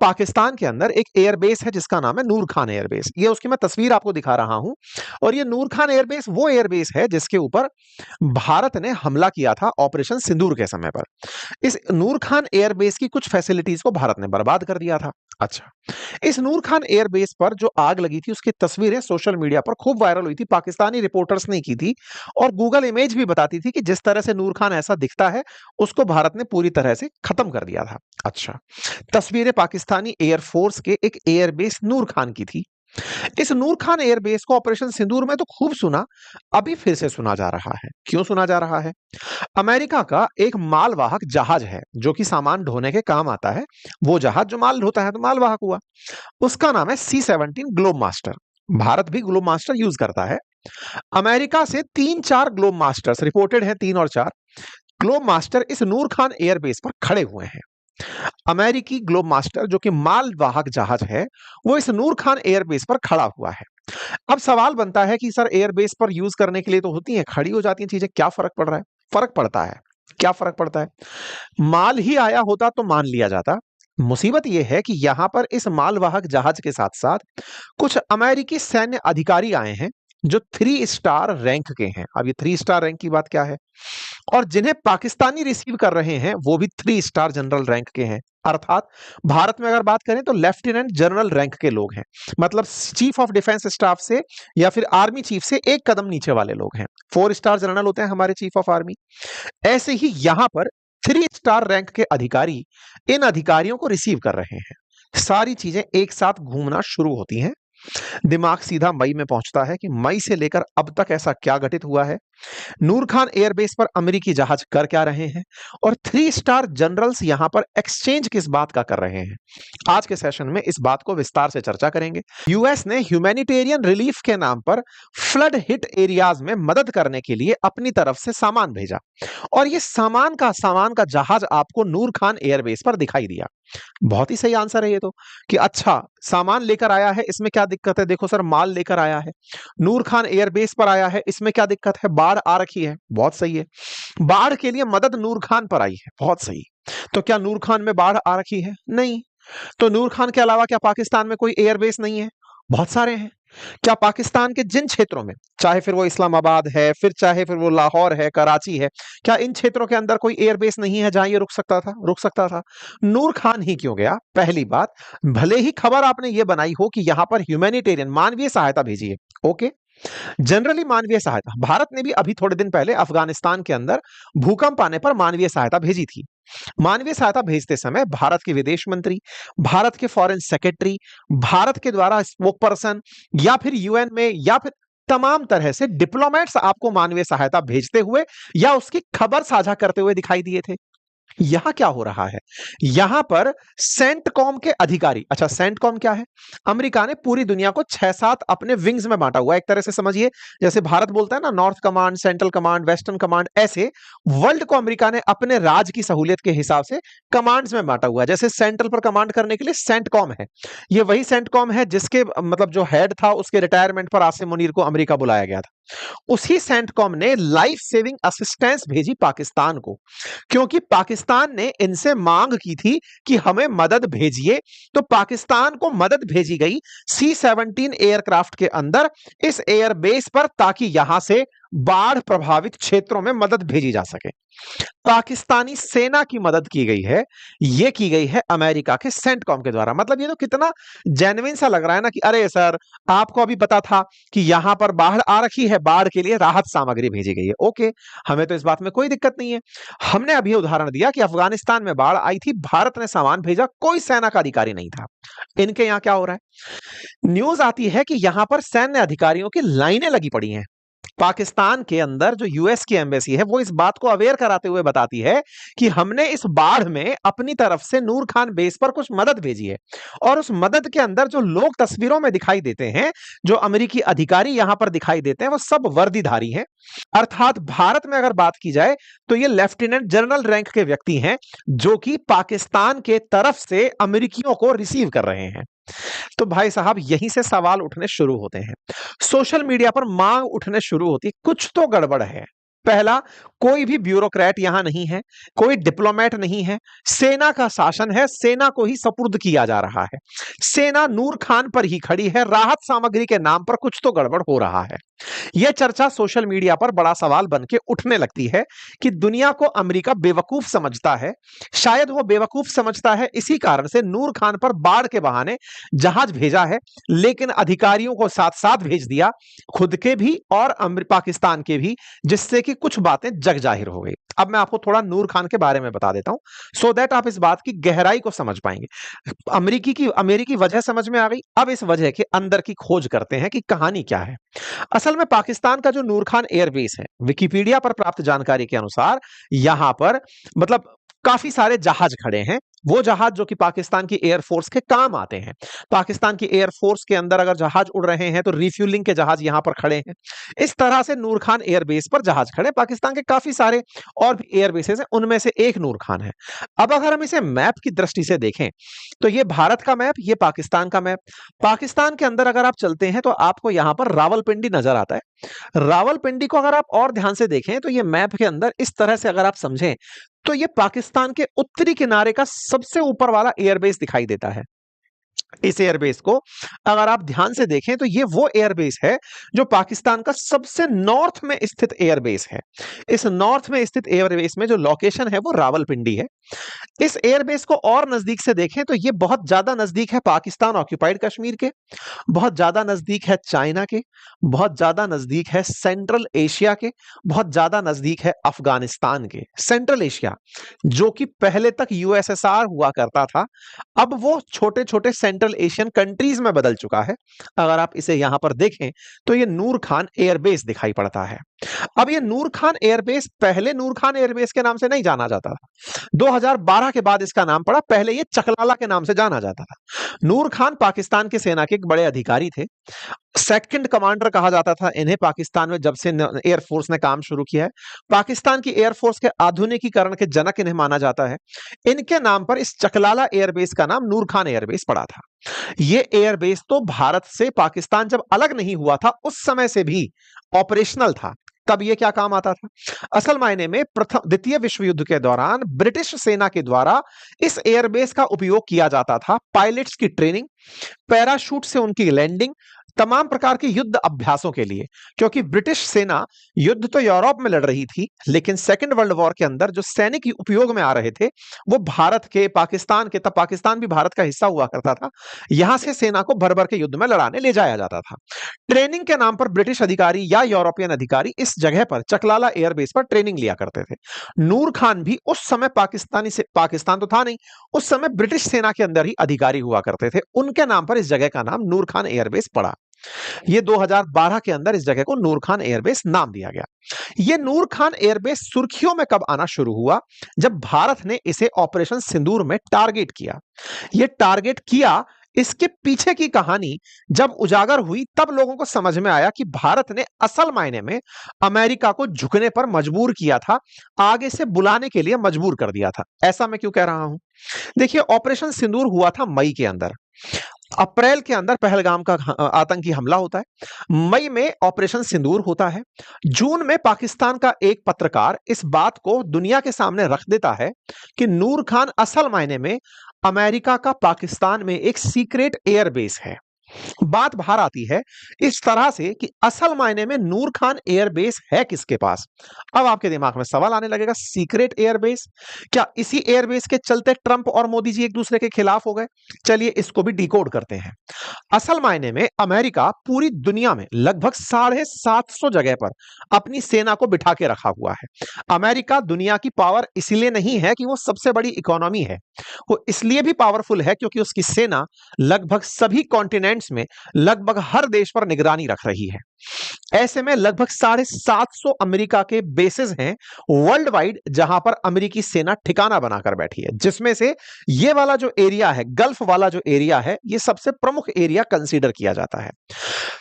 पाकिस्तान के अंदर एक एयरबेस है जिसका नाम है नूर खान एयरबेस। ये उसकी मैं तस्वीर आपको दिखा रहा हूं। और ये नूर खान एयरबेस वो एयरबेस है जिसके ऊपर भारत ने हमला किया था ऑपरेशन सिंदूर के समय पर। इस नूर खान एयरबेस की कुछ फैसिलिटीज को भारत ने बर्बाद कर दिया था। अच्छा, इस नूर खान एयरबेस पर जो आग लगी थी उसकी तस्वीरें सोशल मीडिया पर खूब वायरल हुई थी। पाकिस्तानी रिपोर्टर्स ने की थी और गूगल इमेज भी बताती थी कि जिस तरह से नूर खान ऐसा दिखता है उसको भारत ने पूरी तरह से खत्म कर दिया था। अच्छा, तस्वीरें पाकिस्तानी एयरफोर्स के एक एयरबेस नूर खान की थी। इस नूर खान एयरबेस को ऑपरेशन सिंदूर में तो खूब सुना, अभी फिर से सुना जा रहा है। क्यों सुना जा रहा है? अमेरिका का एक मालवाहक जहाज है जो कि सामान ढोने के काम आता है। वो जहाज जो माल ढोता है तो मालवाहक हुआ। उसका नाम है C-17 ग्लोब मास्टर। भारत भी ग्लोब मास्टर यूज करता है। अमेरिका से 3-4 ग्लोब मास्टर्स रिपोर्टेड हैं, 3 और 4 ग्लोब मास्टर इस नूर खान एयरबेस पर खड़े हुए हैं। अमेरिकी ग्लोब मास्टर जो कि मालवाहक जहाज है, वो इस नूर खान एयरबेस पर खड़ा हुआ है। अब सवाल बनता है कि सर एयरबेस पर यूज करने के लिए तो होती हैं, खड़ी हो जाती हैं चीजें, क्या फर्क पड़ रहा है? फर्क पड़ता है। क्या फर्क पड़ता है? माल ही आया होता तो मान लिया जाता। मुसीबत यह है कि यहां पर इस मालवाहक जहाज के साथ साथ कुछ अमेरिकी सैन्य अधिकारी आए हैं जो 3 स्टार रैंक के हैं। अब ये 3 स्टार रैंक की बात क्या है? और जिन्हें पाकिस्तानी रिसीव कर रहे हैं वो भी 3 स्टार जनरल रैंक के हैं। अर्थात भारत में अगर बात करें तो लेफ्टिनेंट जनरल रैंक के लोग हैं। मतलब चीफ ऑफ डिफेंस स्टाफ से या फिर आर्मी चीफ से एक कदम नीचे वाले लोग हैं। 4 स्टार जनरल होते हैं हमारे चीफ ऑफ आर्मी। ऐसे ही यहां पर 3 स्टार रैंक के अधिकारी इन अधिकारियों को रिसीव कर रहे हैं। सारी चीजें एक साथ घूमना शुरू होती हैं। दिमाग सीधा मई में पहुंचता है कि मई से लेकर अब तक ऐसा क्या घटित हुआ है। नूर खान एयरबेस पर अमेरिकी जहाज कर क्या रहे हैं और 3 स्टार जनरल्स यहां पर एक्सचेंज किस बात का कर रहे हैं। आज के सेशन में इस बात को विस्तार से चर्चा करेंगे। यूएस ने ह्यूमैनिटेरियन रिलीफ के नाम पर फ्लड हिट एरियाज में मदद करने के लिए अपनी तरफ से सामान भेजा और ये सामान का जहाज आपको नूर खान एयरबेस पर दिखाई दिया। बहुत ही सही आंसर है ये तो, कि अच्छा सामान लेकर आया है, इसमें क्या दिक्कत है? देखो सर, माल लेकर आया है, नूर खान एयरबेस पर आया है, इसमें क्या दिक्कत है? बाढ़ आ रखी है, बहुत सही है। बाढ़ के लिए मदद नूर खान पर आई है, बहुत सही। तो क्या नूर खान में बाढ़ आ रखी है? नहीं। तो नूर खान के अलावा क्या पाकिस्तान में कोई एयरबेस नहीं है? बहुत सारे हैं। क्या पाकिस्तान के जिन क्षेत्रों में, चाहे फिर वो इस्लामाबाद है, फिर चाहे फिर वो लाहौर है, कराची है, क्या इन क्षेत्रों के अंदर कोई एयरबेस नहीं है जहां ये रुक सकता था? रुक सकता था। नूर खान ही क्यों गया? पहली बात, भले ही खबर आपने ये बनाई हो कि यहां पर ह्यूमैनिटेरियन मानवीय सहायता भेजी है, ओके, जनरली मानवीय सहायता, भारत ने भी अभी थोड़े दिन पहले अफगानिस्तान के अंदर भूकंप आने पर मानवीय सहायता भेजी थी। मानवीय सहायता भेजते समय भारत के विदेश मंत्री, भारत के फॉरेन सेक्रेटरी, भारत के द्वारा स्पोक पर्सन या फिर यूएन में या फिर तमाम तरह से डिप्लोमेट्स आपको मानवीय सहायता भेजते हुए या उसकी खबर साझा करते हुए दिखाई दिए थे। यहां क्या हो रहा है? यहां पर सेंटकॉम के अधिकारी, अच्छा सेंटकॉम क्या है? अमेरिका ने पूरी दुनिया को 6-7 अपने विंग्स में बांटा हुआ है। एक तरह से समझिए जैसे भारत बोलता है ना north command, central command, western command, ऐसे वर्ल्ड को अमेरिका ने अपने राज की सहूलियत के हिसाब से कमांड्स में बांटा हुआ है। जैसे सेंट्रल पर कमांड करने के लिए सेंटकॉम है। ये वही सेंटकॉम है जिसके मतलब जो हेड था उसके रिटायरमेंट पर आसिम मुनीर को अमेरिका बुलाया गया था। उसी सेंटकॉम ने लाइफ सेविंग असिस्टेंस भेजी पाकिस्तान को, क्योंकि पाकिस्तान ने इनसे मांग की थी कि हमें मदद भेजिए। तो पाकिस्तान को मदद भेजी गई C-17 एयरक्राफ्ट के अंदर इस एयरबेस पर, ताकि यहां से बाढ़ प्रभावित क्षेत्रों में मदद भेजी जा सके। पाकिस्तानी सेना की मदद की गई है, यह की गई है अमेरिका के सेंटकॉम के द्वारा। मतलब ये तो कितना जेन्युइन सा लग रहा है ना कि अरे सर, आपको अभी पता था कि यहां पर बाढ़ आ रखी है, बाढ़ के लिए राहत सामग्री भेजी गई है, ओके, हमें तो इस बात में कोई दिक्कत नहीं है। हमने अभी उदाहरण दिया कि अफगानिस्तान में बाढ़ आई थी, भारत ने सामान भेजा, कोई सेना का अधिकारी नहीं था। इनके यहां क्या हो रहा है? न्यूज आती है कि यहां पर सैन्य अधिकारियों की लाइनें लगी पड़ी हैं। पाकिस्तान के अंदर जो यूएस की एम्बेसी है वो इस बात को अवेयर कराते हुए बताती है कि हमने इस बाढ़ में अपनी तरफ से नूर खान बेस पर कुछ मदद भेजी है। और उस मदद के अंदर जो लोग तस्वीरों में दिखाई देते हैं, जो अमेरिकी अधिकारी यहां पर दिखाई देते हैं, वो सब वर्दीधारी हैं। अर्थात भारत में अगर बात की जाए तो ये लेफ्टिनेंट जनरल रैंक के व्यक्ति हैं जो कि पाकिस्तान के तरफ से अमेरिकियों को रिसीव कर रहे हैं। तो भाई साहब यहीं से सवाल उठने शुरू होते हैं, सोशल मीडिया पर मांग उठने शुरू होती है, कुछ तो गड़बड़ है। पहला, कोई भी ब्यूरोक्रेट यहां नहीं है, कोई डिप्लोमेट नहीं है, सेना का शासन है, सेना को ही सपुर्द किया जा रहा है। सेना नूर खान पर ही खड़ी है, राहत सामग्री के नाम पर कुछ तो गड़बड़ हो रहा है। यह चर्चा सोशल मीडिया पर बड़ा सवाल बन के उठने लगती है कि दुनिया को अमेरिका बेवकूफ समझता है। शायद वो बेवकूफ समझता है, इसी कारण से नूर खान पर बाढ़ के बहाने जहाज भेजा है, लेकिन अधिकारियों को साथ साथ भेज दिया, खुद के भी और पाकिस्तान के भी, जिससे कि कुछ बातें जग जाहिर हो गई। अब मैं आपको थोड़ा नूर खान के बारे में बता देता हूं, सो दैट आप इस बात की गहराई को समझ पाएंगे। अमेरिकी वजह समझ में आ गई। अब इस वजह के अंदर की खोज करते हैं कि कहानी क्या है। असल में पाकिस्तान का जो नूर खान एयरबेस है, विकिपीडिया पर प्राप्त जानकारी के अनुसार यहां पर मतलब काफी सारे जहाज खड़े हैं। वो जहाज जो कि पाकिस्तान की एयरफोर्स के काम आते हैं। पाकिस्तान की एयरफोर्स के अंदर अगर जहाज उड़ रहे हैं तो रिफ्यूलिंग के जहाज यहां पर खड़े हैं। इस तरह से नूर खान एयरबेस पर जहाज खड़े। पाकिस्तान के काफी सारे और भी एयरबेसेस हैं, उनमें से एक नूर खान है। अब अगर हम इसे मैप की दृष्टि से देखें तो ये भारत का मैप, ये पाकिस्तान का मैप। पाकिस्तान के अंदर अगर आप चलते हैं तो आपको यहां पर रावलपिंडी नजर आता है। रावलपिंडी को अगर आप और ध्यान से देखें तो ये मैप के अंदर इस तरह से अगर आप समझें तो ये पाकिस्तान के उत्तरी किनारे का सबसे ऊपर वाला एयरबेस दिखाई देता है। इस एयरबेस को अगर आप ध्यान से देखें तो ये वो एयरबेस है जो पाकिस्तान का सबसे नॉर्थ में स्थित एयरबेस है। इस नॉर्थ में स्थित एयरबेस में जो लोकेशन है वो रावलपिंडी है। इस एयरबेस को और नजदीक से देखें तो ये बहुत ज्यादा नजदीक है पाकिस्तान ऑक्यूपाइड कश्मीर के, बहुत ज्यादा नजदीक है चाइना के, बहुत ज्यादा नजदीक है सेंट्रल एशिया के, बहुत ज्यादा नजदीक है अफगानिस्तान के। सेंट्रल एशिया जो कि पहले तक यूएसएसआर हुआ करता था, अब वो छोटे छोटे सेंट्रल एशियन कंट्रीज में बदल चुका है। अगर आप इसे यहां पर देखें तो ये नूर खान एयरबेस दिखाई पड़ता है। अब ये नूर खान एयरबेस पहले नूर खान एयरबेस के नाम से नहीं जाना जाता था। 2012 के बाद इसका नाम पड़ा, पहले ये चकलाला के नाम से जाना जाता था। नूर खान पाकिस्तान की सेना के एक बड़े अधिकारी थे। सेकंड कमांडर कहा जाता था इन्हें पाकिस्तान में जब से एयरफोर्स ने काम शुरू किया है। पाकिस्तान की एयरफोर्स के आधुनिकीकरण के जनक इन्हें माना जाता है। इनके नाम पर इस चकलाला एयरबेस का नाम नूर खान एयरबेस पड़ा था। यह एयरबेस तो भारत से पाकिस्तान जब अलग नहीं हुआ था उस समय से भी ऑपरेशनल था। तब यह क्या काम आता था? असल मायने में द्वितीय विश्व युद्ध के दौरान ब्रिटिश सेना के द्वारा इस एयरबेस का उपयोग किया जाता था पायलट्स की ट्रेनिंग, पैराशूट से उनकी लैंडिंग, तमाम प्रकार के युद्ध अभ्यासों के लिए। क्योंकि ब्रिटिश सेना युद्ध तो यूरोप में लड़ रही थी, लेकिन सेकेंड वर्ल्ड वॉर के अंदर जो सैनिक उपयोग में आ रहे थे वो भारत के, पाकिस्तान के, तब पाकिस्तान भी भारत का हिस्सा हुआ करता था, यहां से सेना को भर भर के युद्ध में लड़ाने ले जाया जाता था। ट्रेनिंग के नाम पर ब्रिटिश अधिकारी या यूरोपियन अधिकारी इस जगह पर चकलाला एयरबेस पर ट्रेनिंग लिया करते थे। नूर खान भी उस समय पाकिस्तान तो था नहीं, उस समय ब्रिटिश सेना के अंदर ही अधिकारी हुआ करते थे। उनके नाम पर इस जगह का नाम नूर खान एयरबेस पड़ा। ये 2012 के अंदर इस जगह को नूर खान एयरबेस नाम दिया गया। ये नूर खान एयरबेस सुर्खियों में कब आना शुरू हुआ? जब भारत ने इसे ऑपरेशन सिंदूर में टारगेट किया। ये टारगेट किया, इसके पीछे की कहानी जब उजागर हुई तब लोगों को समझ में आया कि भारत ने असल मायने में अमेरिका को झुकने पर मजबूर किया था, आगे से बुलाने के लिए मजबूर कर दिया था। ऐसा मैं क्यों कह रहा हूं? देखिए, ऑपरेशन सिंदूर हुआ था मई के अंदर। अप्रैल के अंदर पहलगाम का आतंकी हमला होता है। मई में ऑपरेशन सिंदूर होता है। जून में पाकिस्तान का एक पत्रकार इस बात को दुनिया के सामने रख देता है कि नूर खान असल मायने में अमेरिका का पाकिस्तान में एक सीक्रेट एयरबेस है। बात बाहर आती है इस तरह से कि असल मायने में नूर खान एयरबेस है किसके पास? अब आपके दिमाग में सवाल आने लगेगा, सीक्रेट एयरबेस? क्या इसी एयरबेस के चलते ट्रंप और मोदी जी एक दूसरे के खिलाफ हो गए? चलिए इसको भी डिकोड करते हैं। असल मायने में अमेरिका पूरी दुनिया में लगभग 750 जगह पर अपनी सेना को बिठा के रखा हुआ है। अमेरिका दुनिया की पावर इसलिए नहीं है कि वो सबसे बड़ी इकोनॉमी है, वो इसलिए भी पावरफुल है क्योंकि उसकी सेना लगभग सभी कॉन्टिनेंट्स में लगभग हर देश पर निगरानी रख रही है। ऐसे में लगभग 750 अमेरिका के बेसेस हैं वर्ल्ड वाइड जहां पर अमेरिकी सेना ठिकाना बनाकर बैठी है, जिसमें से ये वाला जो एरिया है, गल्फ वाला जो एरिया है, ये सबसे प्रमुख एरिया कंसीडर किया जाता है।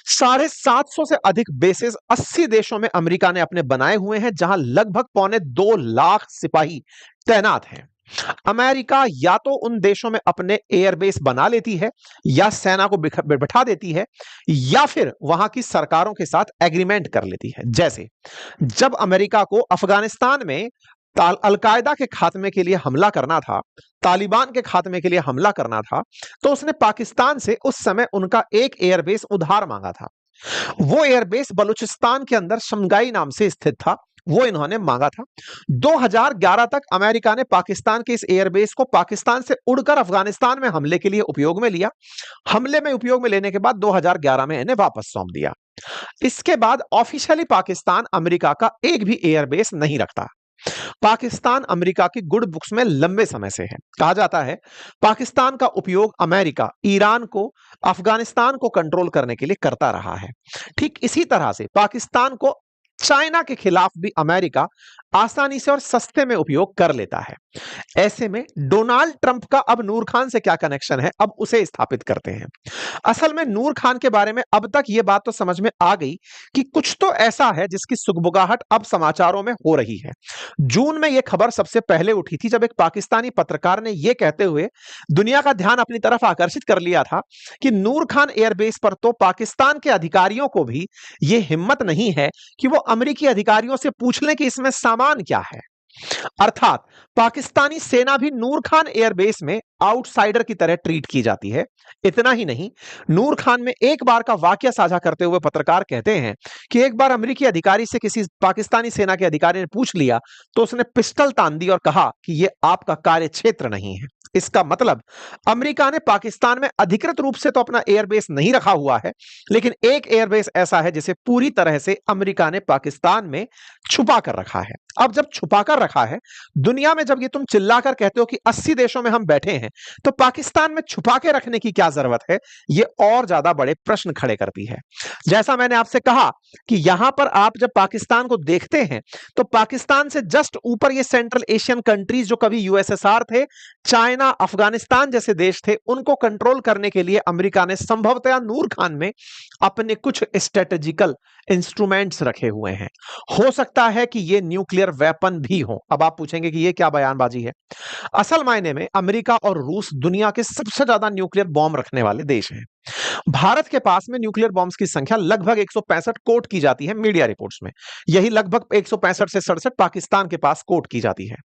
750 से अधिक बेसेस 80 देशों में अमेरिका ने अपने बनाए हुए हैं, जहां लगभग 2.25 लाख सिपाही तैनात हैं। अमेरिका या तो उन देशों में अपने एयरबेस बना लेती है या सेना को बिठा देती है या फिर वहां की सरकारों के साथ एग्रीमेंट कर लेती है। जैसे जब अमेरिका को अफगानिस्तान में अलकायदा के खात्मे के लिए हमला करना था, तालिबान के खात्मे के लिए हमला करना था, तो उसने पाकिस्तान से उस समय उनका एक एयरबेस उधार मांगा था। वो एयरबेस बलूचिस्तान के अंदर शमगाई नाम से स्थित था, वो इन्होंने मांगा था। 2011 तक अमेरिका ने पाकिस्तान के इस एयरबेस को पाकिस्तान से उड़कर अफगानिस्तान में हमले के लिए उपयोग में लिया। हमले में उपयोग में लेने के बाद 2011 में इन्हें वापस सौंप दिया। इसके बाद ऑफिशियली पाकिस्तान अमेरिका का एक भी एयरबेस नहीं रखता। पाकिस्तान अमेरिका की गुड बुक्स में लंबे समय से है। कहा जाता है पाकिस्तान का उपयोग अमेरिका ईरान को, अफगानिस्तान को कंट्रोल करने के लिए करता रहा है। ठीक इसी तरह से पाकिस्तान को चाइना के खिलाफ भी अमेरिका आसानी से और सस्ते में उपयोग कर लेता है। ऐसे में डोनाल्ड ट्रंप का अब नूर खान से क्या कनेक्शन है, अब उसे स्थापित करते हैं। असल में नूर खान के बारे में अब तक यह बात तो समझ में आ गई कि कुछ तो ऐसा है जिसकी सुगबुगाहट अब समाचारों में हो रही है। जून में यह खबर सबसे पहले उठी थी जब एक पाकिस्तानी पत्रकार ने यह कहते हुए दुनिया का ध्यान अपनी तरफ आकर्षित कर लिया था कि नूर खान एयरबेस पर तो पाकिस्तान के अधिकारियों को भी यह हिम्मत नहीं है कि वो अमेरिकी अधिकारियों से पूछ लें कि इसमें सामान क्या है। अर्थात पाकिस्तानी सेना भी नूर खान एयरबेस में आउटसाइडर की तरह ट्रीट की जाती है। इतना ही नहीं, नूर खान में एक बार का वाकया साझा करते हुए पत्रकार कहते हैं कि एक बार अमेरिकी अधिकारी से किसी पाकिस्तानी सेना के अधिकारी ने पूछ लिया तो उसने पिस्टल तान दी और कहा कि यह आपका कार्य क्षेत्र नहीं है। इसका मतलब अमेरिका ने पाकिस्तान में अधिकृत रूप से तो अपना एयरबेस नहीं रखा हुआ है, लेकिन एक एयरबेस ऐसा है जिसे पूरी तरह से अमेरिका ने पाकिस्तान में छुपा कर रखा है। अब जब छुपा कर रखा है, दुनिया में जब ये तुम चिल्लाकर कहते हो कि 80 देशों में हम बैठे हैं, तो पाकिस्तान में छुपा के रखने की क्या जरूरत है, ये और ज्यादा बड़े प्रश्न खड़े करती है। जैसा मैंने आपसे कहा कि यहां पर आप जब पाकिस्तान को देखते हैं तो पाकिस्तान से जस्ट ऊपर ये सेंट्रल एशियन कंट्रीज जो कभी यूएसएसआर थे, चाइना, अफगानिस्तान जैसे देश थे, उनको कंट्रोल करने के लिए अमेरिका ने संभवतः नूर खान में अपने कुछ स्ट्रेटेजिकल इंस्ट्रूमेंट्स रखे हुए हैं। हो सकता है कि ये न्यूक्लियर वेपन भी हो। अब आप पूछेंगे कि ये क्या बयानबाजी है। असल मायने में अमेरिका और रूस दुनिया के सबसे ज्यादा न्यूक्लियर बॉम्ब रखने वाले देश हैं। भारत के पास में न्यूक्लियर बॉम्ब्स की संख्या लगभग 165 कोट की जाती है मीडिया रिपोर्ट्स में। यही लगभग 165 से 67 पाकिस्तान के पास कोट की जाती है।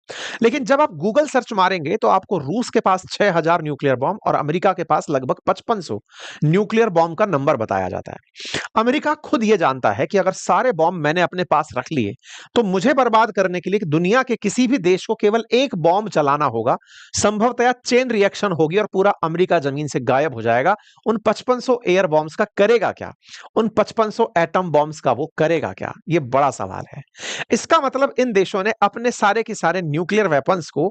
लेकिन जब आप गूगल सर्च मारेंगे तो आपको रूस के पास 6000 न्यूक्लियर बॉम्ब और अमेरिका के पास लगभग 5500 न्यूक्लियर बॉम्ब का नंबर बताया जाता है। अमेरिका खुद यह जानता है कि अगर सारे बॉम्ब मैंने अपने पास रख लिए तो मुझे बर्बाद करने के लिए दुनिया के किसी भी देश को केवल एक बॉम्ब चलाना होगा, संभवतः चेन रिएक्शन होगी और पूरा अमेरिका जमीन से गायब हो जाएगा। उन 5500 एयर बॉम्ब्स का करेगा क्या? उन 5500 एटम बॉम्ब्स का वो करेगा क्या? ये बड़ा सवाल है। इसका मतलब इन देशों ने अपने सारे के सारे न्यूक्लियर वेपन्स को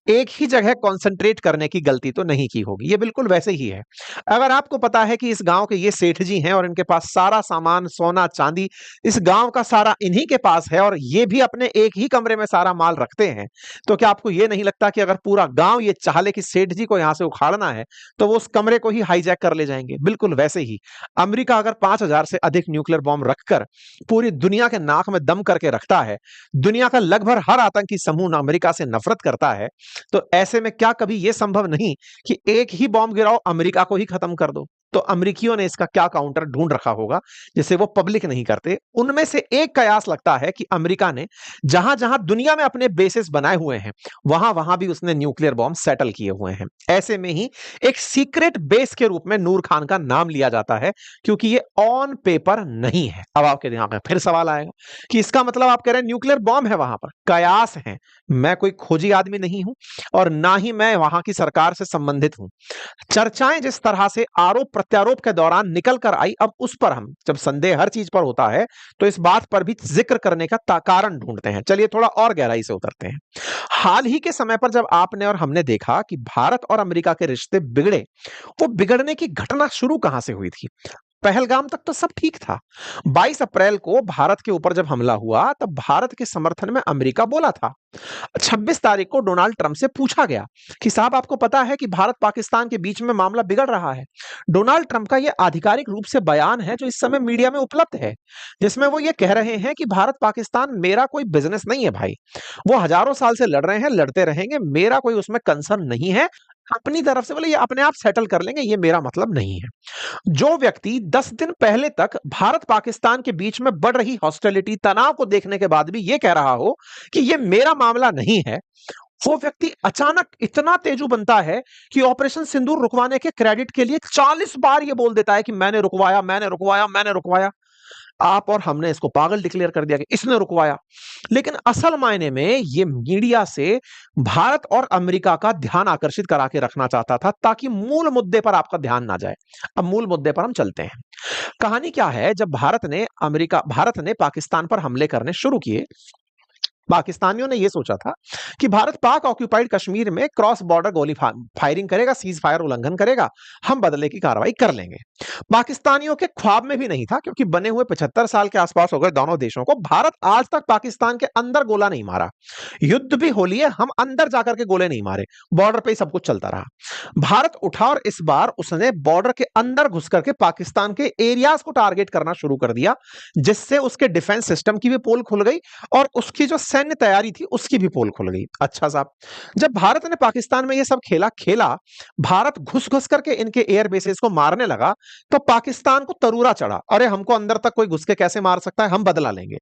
एक ही जगह कंसंट्रेट करने की गलती तो नहीं की होगी। ये बिल्कुल वैसे ही है। अगर आपको पता है कि इस गांव के ये सेठ जी हैं और इनके पास सारा सामान, सोना चांदी, इस गांव का सारा इन्हीं के पास है और ये भी अपने एक ही कमरे में सारा माल रखते हैं, तो क्या आपको ये नहीं लगता कि अगर पूरा गांव ये चाह ले कि सेठ जी को यहां से उखाड़ना है तो वो उस कमरे को ही हाईजैक कर ले जाएंगे? बिल्कुल वैसे ही अमेरिका अगर 5000 से अधिक न्यूक्लियर बॉम्ब रखकर पूरी दुनिया के नाक में दम करके रखता है, दुनिया का लगभग हर आतंकी समूह अमेरिका से नफरत करता है, तो ऐसे में क्या कभी यह संभव नहीं कि एक ही बॉम्ब गिराओ, अमेरिका को ही खत्म कर दो? तो अमेरिकियों ने इसका क्या काउंटर ढूंढ रखा होगा जिसे वो पब्लिक नहीं करते। उनमें से एक कयास लगता है कि अमेरिका ने जहां जहां दुनिया में अपने बेसिस बनाए हुए हैं वहां वहां भी उसने न्यूक्लियर बॉम्ब सेटल किए हुए हैं। ऐसे में ही एक सीक्रेट बेस के रूप में नूर खान का नाम लिया जाता है, क्योंकि ये ऑन पेपर नहीं है। अब आपके दिमाग में फिर सवाल आएगा कि इसका मतलब आप कह रहे हैं न्यूक्लियर बॉम्ब है वहां पर? कयास है। मैं कोई खोजी आदमी नहीं हूं और ना ही मैं वहां की सरकार से संबंधित हूं। चर्चाएं जिस तरह से आरोप प्रत्यारोप के दौरान निकल कर आई, अब उस पर हम जब संदेह हर चीज पर होता है तो इस बात पर भी जिक्र करने का कारण ढूंढते हैं। चलिए थोड़ा और गहराई से उतरते हैं। हाल ही के समय पर जब आपने और हमने देखा कि भारत और अमेरिका के रिश्ते बिगड़े, वो बिगड़ने की घटना शुरू कहां से हुई थी? पहलगाम तक तो सब ठीक था। 22 अप्रैल को भारत के ऊपर जब हमला हुआ तब भारत के समर्थन में अमेरिका बोला था। 26 तारीख को डोनाल्ड ट्रंप से पूछा गया कि साहब आपको पता है कि भारत पाकिस्तान के बीच में मामला बिगड़ रहा है। डोनाल्ड ट्रंप का यह आधिकारिक रूप से बयान है जो इस समय मीडिया में उपलब्ध है, जिसमें वो ये कह रहे हैं कि भारत पाकिस्तान मेरा कोई बिजनेस नहीं है भाई। वो हजारों साल से लड़ रहे हैं, लड़ते रहेंगे, मेरा कोई उसमें कंसर्न नहीं है। अपनी तरफ से बोले ये अपने आप सेटल कर लेंगे, ये मेरा मतलब नहीं है। जो व्यक्ति 10 दिन पहले तक भारत पाकिस्तान के बीच में बढ़ रही हॉस्टिलिटी, तनाव को देखने के बाद भी ये कह रहा हो कि ये मेरा मामला नहीं है, वो व्यक्ति अचानक इतना तेजू बनता है कि ऑपरेशन सिंदूर रुकवाने के क्रेडिट के लिए 40 बार ये बोल देता है कि मैंने रुकवाया, मैंने रुकवाया, मैंने रुकवाया। आप और हमने इसको पागल डिक्लेयर कर दिया कि इसने रुकवाया। लेकिन असल मायने में ये मीडिया से भारत और अमेरिका का ध्यान आकर्षित करा के रखना चाहता था ताकि मूल मुद्दे पर आपका ध्यान ना जाए। अब मूल मुद्दे पर हम चलते हैं। कहानी क्या है, जब भारत ने पाकिस्तान पर हमले करने शुरू किए, पाकिस्तानियों ने यह सोचा था कि भारत पाक ऑक्यूपाइड कश्मीर में क्रॉस बॉर्डर गोली फायरिंग करेगा, सीज फायर उल्लंघन करेगा, हम बदले की कार्रवाई कर लेंगे। पाकिस्तानियों के ख्वाब में भी नहीं था, क्योंकि बने हुए 75 साल के आसपास हो गए दोनों देशों को। भारत आज तक पाकिस्तान के अंदर गोला नहीं मारा। युद्ध भी हो लिए, हम अंदर जाकर के गोले नहीं मारे, बॉर्डर पे ही सब कुछ चलता रहा। भारत उठा और इस बार उसने बॉर्डर के अंदर घुस करके पाकिस्तान के एरियाज को टारगेट करना शुरू कर दिया, जिससे उसके डिफेंस सिस्टम की भी पोल खुल गई और उसकी जो सैन्य तैयारी थी उसकी भी पोल खुल गई। अच्छा साहब, जब भारत ने पाकिस्तान में ये सब खेला, भारत घुस घुस करके इनके एयर बेसेस को मारने लगा, तो पाकिस्तान को तरूरा चढ़ा, अरे हमको अंदर तक कोई घुस के कैसे मार सकता है, हम बदला लेंगे।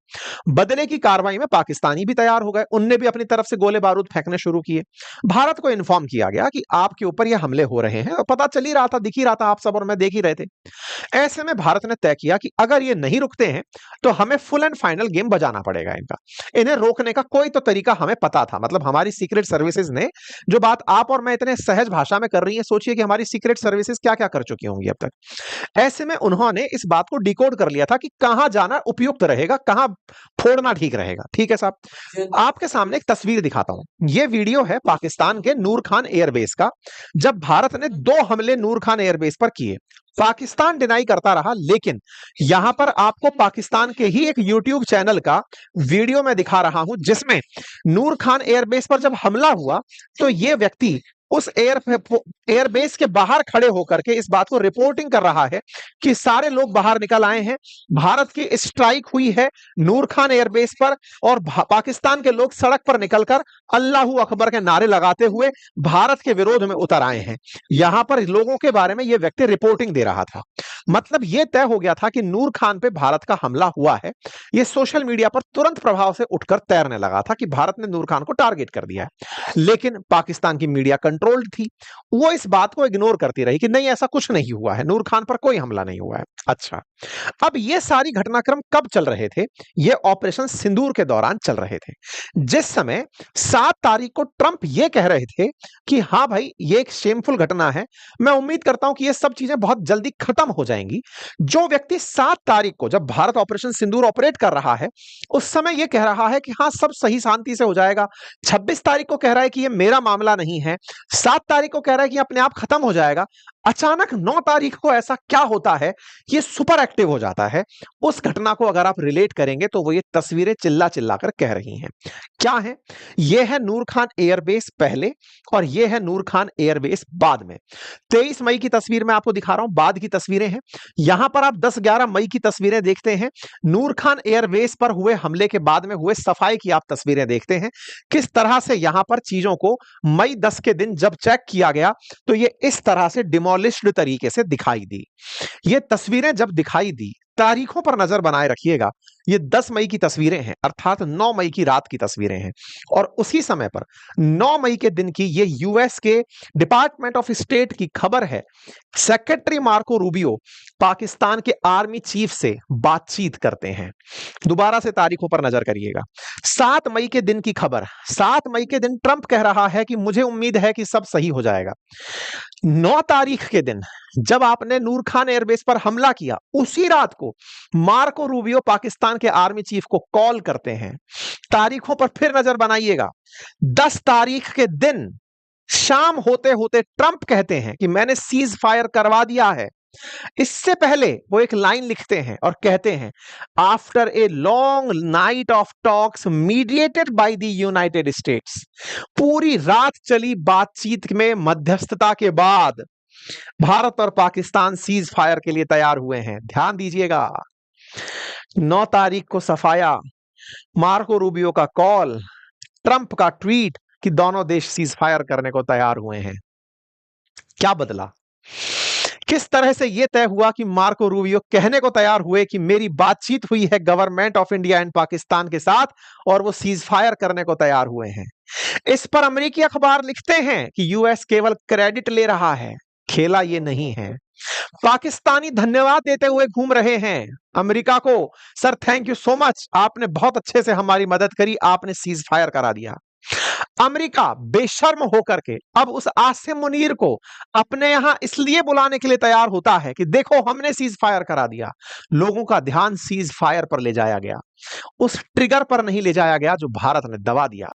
बदले की कार्रवाई में पाकिस्तानी भी तैयार हो गए, उनने भी अपनी तरफ से गोले बारूद फेंकने शुरू किए। भारत को इन्फॉर्म किया गया कि आपके ऊपर ये हमले हो रहे हैं, और पता चल ही रहा था, दिख ही रहा था, आप सब और मैं देख ही रहे थे। ऐसे में भारत ने तय किया कि अगर ये नहीं रुकते हैं तो हमें फुल एंड फाइनल गेम बजाना पड़ेगा इनका। इन्हें रोकने का कोई तो तरीका हमें पता था, मतलब हमारी सीक्रेट सर्विसेज ने, जो बात आप और मैं इतने सहज भाषा में कर रही है, सोचिए कि हमारी सीक्रेट सर्विसेज क्या क्या कर चुकी होंगी अब तक। ऐसे में उन्होंने इस बात को डिकोड कर लिया था कि कहां जाना उपयुक्त रहेगा, कहां फोड़ना ठीक रहेगा। ठीक है साहब, आपके सामने एक तस्वीर दिखाता हूं। यह वीडियो है पाकिस्तान के नूर खान एयरबेस का, जब भारत ने 2 हमले नूर खान एयरबेस पर किए। पाकिस्तान डिनाई करता रहा, लेकिन यहां पर आपको पाकिस्तान के ही एक यूट्यूब चैनल का वीडियो मैं दिखा रहा हूं, जिसमें नूर खान एयरबेस पर जब हमला हुआ तो यह व्यक्ति उस एयरबेस के बाहर खड़े होकर के इस बात को रिपोर्टिंग कर रहा है कि सारे लोग बाहर निकल आए हैं, भारत की स्ट्राइक हुई है नूर खान एयरबेस पर, और पाकिस्तान के लोग सड़क पर निकलकर अल्लाहू अकबर के नारे लगाते हुए भारत के विरोध में उतर आए हैं। यहां पर लोगों के बारे में यह व्यक्ति रिपोर्टिंग दे रहा था। मतलब यह तय हो गया था कि नूर खान पे भारत का हमला हुआ है। यह सोशल मीडिया पर तुरंत प्रभाव से उठकर तैरने लगा था कि भारत ने नूर खान को टारगेट कर दिया है। लेकिन पाकिस्तान की मीडिया कंट्रोल्ड थी, वो इस बात को इग्नोर करती रही कि नहीं, ऐसा कुछ नहीं हुआ है, नूर खान पर कोई हमला नहीं हुआ है। अच्छा, अब ये सारी घटनाक्रम कब चल रहे थे? ये ऑपरेशन सिंदूर के दौरान चल रहे थे, जिस समय 7 तारीख को ट्रंप ये कह रहे थे कि हां भाई, ये एक शेमफुल घटना है, मैं उम्मीद करता हूं कि ये सब चीजें बहुत जल्दी खत्म हो जाएंगी। जो व्यक्ति 7 तारीख को, जब भारत ऑपरेशन सिंदूर ऑपरेट कर रहा है, उस समय ये कह रहा है कि हां सब सही शांति से हो जाएगा, 26 तारीख को कह रहा है कि ये मेरा मामला नहीं है, 7 तारीख को कह रहा है कि अपने आप खत्म हो जाएगा, अचानक 9 तारीख को ऐसा क्या होता है, ये सुपर एक्टिव हो जाता है। उस घटना को अगर आप रिलेट करेंगे तो वो ये तस्वीरें चिल्ला चिल्ला कर कह रही हैं। क्या है? ये है नूर खान एयरबेस पहले और ये है नूर खान एयरबेस बाद में। 23 मई की तस्वीर मैं आपको दिखा रहा हूं, बाद की तस्वीरें हैं। यहां पर आप 10-11 मई की तस्वीरें देखते हैं, नूर खान एयरबेस पर हुए हमले के बाद में हुए सफाई की आप तस्वीरें देखते हैं, किस तरह से यहां पर चीजों को मई 10 के दिन जब चेक किया गया तो ये इस तरह से डिमोलिश्ड तरीके से दिखाई दी। ये तस्वीरें जब दिखाई दी, तारीखों पर नजर बनाए रखिएगा, ये 10 मई की तस्वीरें हैं, अर्थात 9 मई की रात की तस्वीरें हैं। और उसी समय पर 9 मई के दिन की ये यूएस के डिपार्टमेंट ऑफ स्टेट की खबर है। सेक्रेटरी मार्को रूबियो पाकिस्तान के आर्मी चीफ से बातचीत करते हैं। दोबारा से तारीखों पर नजर करिएगा। 7 मई के दिन की खबर, 7 मई के दिन ट्रंप कह रहा है कि मुझे उम्मीद है कि सब सही हो जाएगा। 9 तारीख के दिन जब आपने नूर खान एयरबेस पर हमला किया, उसी रात को मार्को रूबियो पाकिस्तान के आर्मी चीफ को कॉल करते हैं। तारीखों पर फिर नजर बनाइएगा। 10 तारीख के दिन शाम होते होते ट्रंप कहते हैं कि मैंने सीज फायर करवा दिया है, इससे पहले वो एक लाइन लिखते हैं और कहते हैं, after a long night of talks mediated by the United states, पूरी रात चली बातचीत में मध्यस्थता के बाद भारत और पाकिस्तान सीज फायर के लिए तैयार हुए हैं। ध्यान दीजिएगा, 9 तारीख को सफाया, मार्को रूबियो का कॉल, ट्रंप का ट्वीट कि दोनों देश सीज फायर करने को तैयार हुए हैं। क्या बदला? किस तरह से यह तय हुआ कि मार्को रूबियो कहने को तैयार हुए कि मेरी बातचीत हुई है government of India and Pakistan के साथ और वो सीज फायर करने को तैयार हुए हैं। इस पर अमेरिकी अखबार लिखते हैं कि यूएस केवल क्रेडिट ले रहा है, खेला ये नहीं है। पाकिस्तानी धन्यवाद देते हुए घूम रहे हैं अमेरिका को, sir thank you so much, आपने बहुत अच्छे से हमारी मदद करी, आपने सीज फायर करा दिया। अमेरिका बेशर्म होकर के अब उस आसिम मुनीर को अपने यहां इसलिए बुलाने के लिए तैयार होता है कि देखो हमने सीज फायर करा दिया। लोगों का ध्यान सीज फायर पर ले जाया गया, उस ट्रिगर पर नहीं ले जाया गया जो भारत ने दबा दिया।